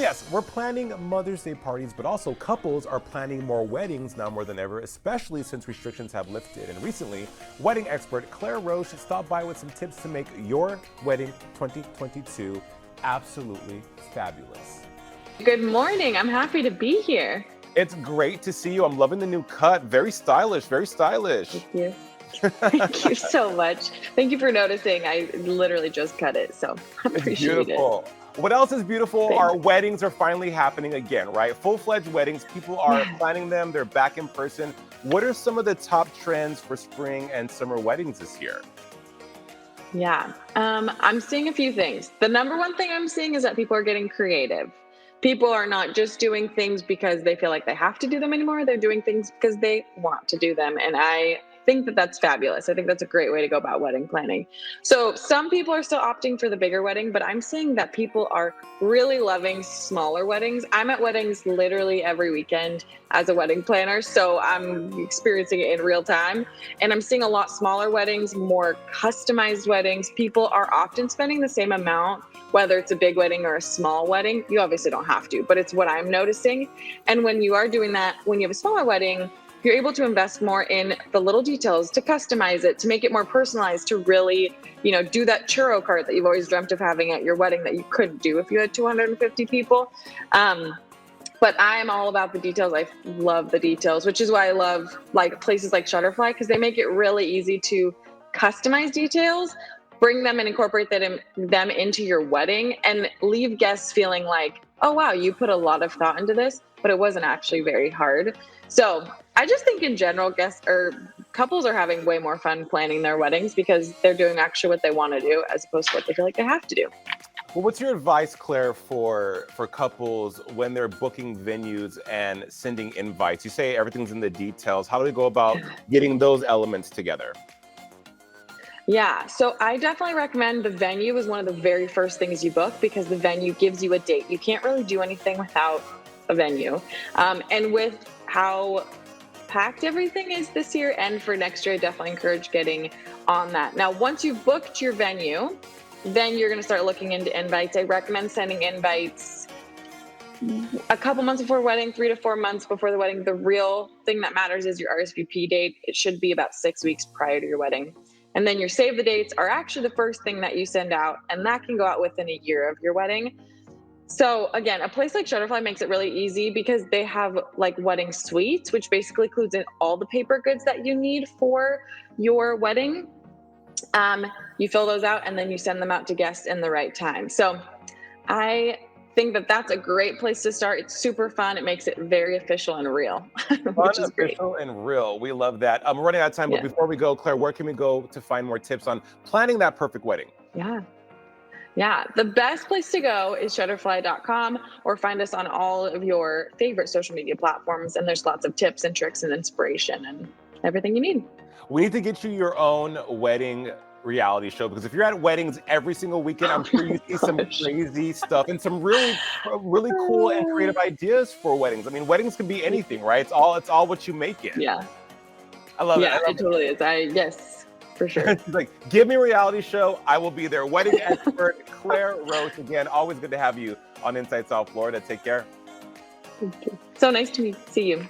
yes, we're planning Mother's Day parties, but also couples are planning more weddings now more than ever, especially since restrictions have lifted. And recently, wedding expert Claire Roche stopped by with some tips to make your wedding 2022 absolutely fabulous. Good morning. I'm happy to be here. It's great to see you. I'm loving the new cut. Very stylish, very stylish. Thank you. Thank you so much. Thank you for noticing. I literally just cut it, so I It's appreciate beautiful. What else is beautiful? Thanks. Our weddings are finally happening again, right? Full-fledged weddings. People are planning them. They're back in person. What are some of the top trends for spring and summer weddings this year? Yeah, I'm seeing a few things. The number one thing I'm seeing is that people are getting creative. People are not just doing things because they feel like they have to do them anymore. They're doing things because they want to do them. And I think that that's fabulous. I think that's a great way to go about wedding planning. So some people are still opting for the bigger wedding, but I'm seeing that people are really loving smaller weddings. I'm at weddings literally every weekend as a wedding planner, so I'm experiencing it in real time. And I'm seeing a lot smaller weddings, more customized weddings. People are often spending the same amount, whether it's a big wedding or a small wedding. You obviously don't have to, but it's what I'm noticing. And when you are doing that, when you have a smaller wedding, you're able to invest more in the little details, to customize it, to make it more personalized, to really, do that churro cart that you've always dreamt of having at your wedding that you couldn't do if you had 250 people. But I am all about the details. I love the details, which is why I love places like Shutterfly, because they make it really easy to customize details, bring them and incorporate them into your wedding, and leave guests feeling like, oh wow, you put a lot of thought into this, but it wasn't actually very hard. So I just think in general, guests or couples are having way more fun planning their weddings because they're doing actually what they want to do as opposed to what they feel like they have to do. Well, what's your advice, Claire, for couples when they're booking venues and sending invites? You say everything's in the details. How do we go about getting those elements together? Yeah, so I definitely recommend the venue is one of the very first things you book because the venue gives you a date. You can't really do anything without a venue. And with how packed everything is this year and for next year, I definitely encourage getting on that. Now, once you've booked your venue, then you're going to start looking into invites. I recommend sending invites a couple months before wedding, 3 to 4 months before the wedding. The real thing that matters is your RSVP date. It should be about 6 weeks prior to your wedding. And then your save the dates are actually the first thing that you send out, and that can go out within a year of your wedding. So again, a place like Shutterfly makes it really easy because they have wedding suites, which basically includes in all the paper goods that you need for your wedding. You fill those out and then you send them out to guests in the right time. So I think that that's a great place to start. It's super fun. It makes it very official and real, which is great. Official and real. We love that. We're running out of time, but before we go, Claire, where can we go to find more tips on planning that perfect wedding? Yeah, the best place to go is shutterfly.com or find us on all of your favorite social media platforms. And there's lots of tips and tricks and inspiration and everything you need. We need to get you your own wedding reality show because if you're at weddings every single weekend, I'm sure you see some crazy stuff and some really cool and creative ideas for weddings. I mean, weddings can be anything, right? It's all what you make it. Yeah. I love it. Yeah, it totally is. Yes, for sure. She's like, give me a reality show. I will be there. Wedding expert Claire Roche. Again, always good to have you on Inside South Florida. Take care. Thank you. So nice to see you.